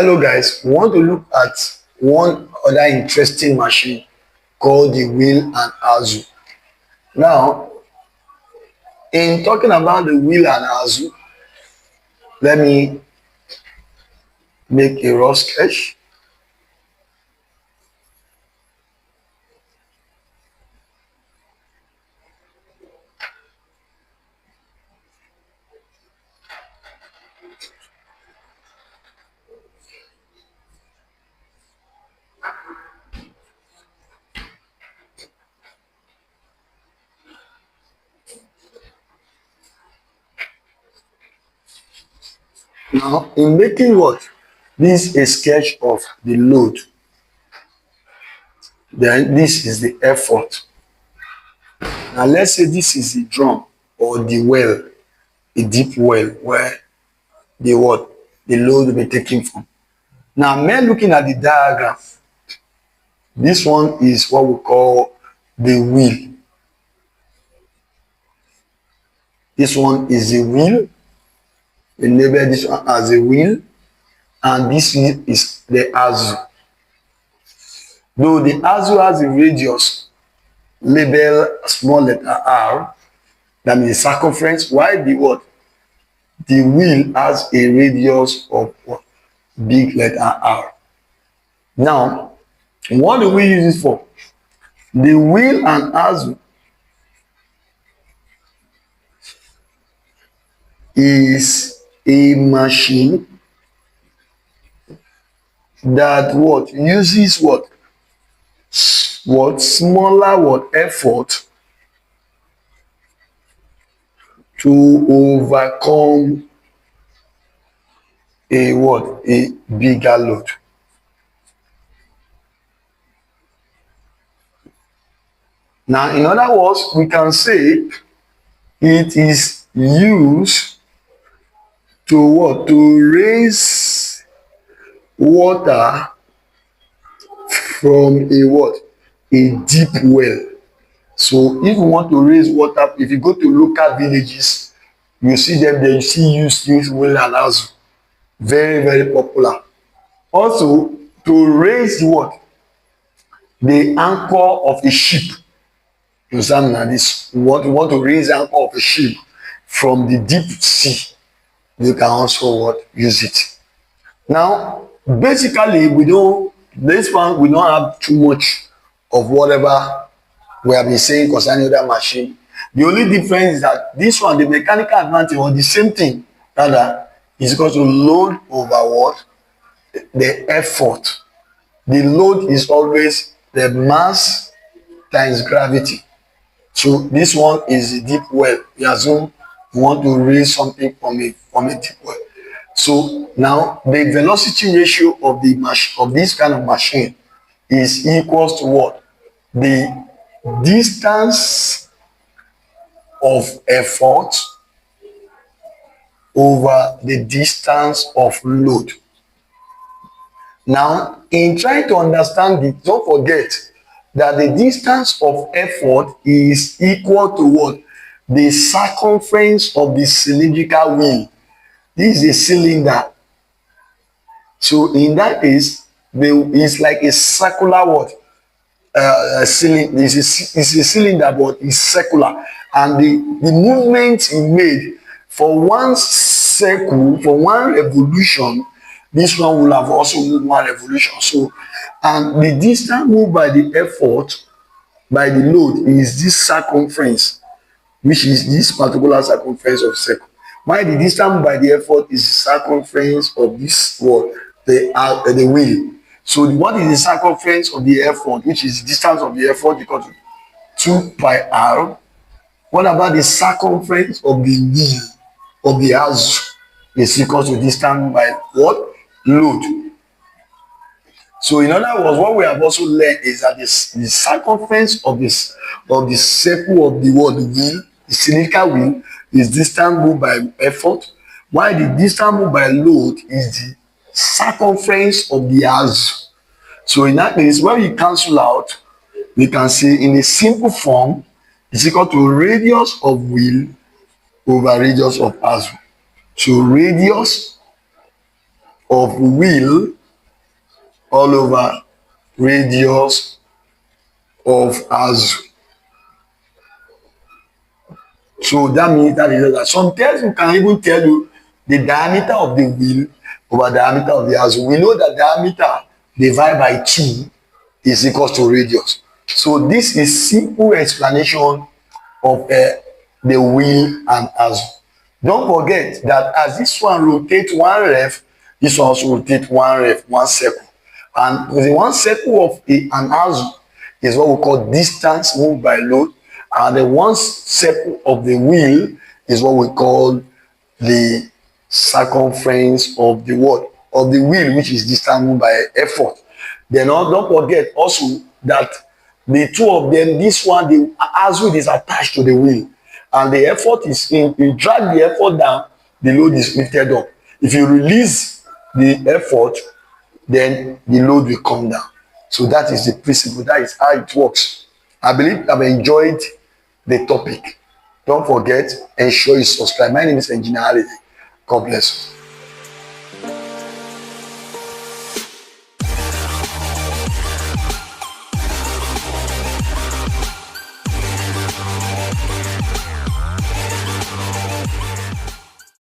Hello guys, we want to look at one other interesting machine called the wheel and axle. Now, in talking about the wheel and axle, let me make a rough sketch. Now, in making what? This is a sketch of the load. Then this is the effort. Now let's say this is the drum or the well, a deep well where the what? The load will be taken from. Now, men looking at the diagram, this one is what we call the wheel. This one is the wheel. We label this one as a wheel, and this is the axle. Though the axle has a radius labeled small letter r, that means circumference, while the what? The wheel has a radius of what? Big letter r. Now, what do we use it for? The wheel and axle is a machine that what uses what smaller what effort to overcome a bigger load. Now, in other words, we can say it is used to what? To raise water from a what? A deep well. So if you want to raise water, if you go to local villages, you see them there, you see use wheel and axle. Very, very popular. Also, to raise what? The anchor of a ship. You understand now this? You want to raise the anchor of a ship from the deep sea. You can also what? Use it. Now, basically, we don't have too much of whatever we have been saying concerning that machine. The only difference is that this one, the mechanical advantage, or the same thing, rather, is equal to load over what? The effort. The load is always the mass times gravity. So this one is a deep well. We assume we want to raise something from a deep well. So now the velocity ratio of this kind of machine is equals to what? The distance of effort over the distance of load. Now, in trying to understand it, don't forget that the distance of effort is equal to what? The circumference of the cylindrical wheel. This is a cylinder. So in that case, it's like a circular what? Cylinder. It's a cylinder, but it's circular. And the movement it made for one circle, for one revolution, this one will have also moved one revolution. So, and the distance moved by the effort, by the load, is this circumference, which is this particular circumference of circle. While the distance by the effort is the circumference of this what? The wheel. So what is the circumference of the effort, which is the distance of the effort, equal to 2 pi r. What about the circumference of the wheel of the axle is equal to distance by what? Load. So in other words, what we have also learned is that the circumference of the circle of the wheel, the cylindrical wheel, is distance moved by effort, while the distance moved by load is the circumference of the axle. So in that case, when we cancel out, we can say in a simple form, it's equal to radius of wheel over radius of axle. So radius of wheel all over radius of Azu. So that means that is that sometimes we can even tell you the diameter of the wheel over diameter of the Azu. We know that diameter divided by 2 is equal to radius. So this is simple explanation of the wheel and Azu. Don't forget that as this one rotates 1 rev, this one also rotates 1 rev, 1 circle. And the 1 circle of an Azu is what we call distance moved by load, and the 1 circle of the wheel is what we call the circumference of the what? Of the wheel, which is distance moved by effort. Then don't forget also that the two of them, this one, the Azu is attached to the wheel, and the effort is in, you drag the effort down, the load is lifted up. If you release the effort, then the load will come down. So that is the principle. That is how it works. I believe I've enjoyed the topic. Don't forget, ensure you subscribe. My name is Engineer Ali. God bless you.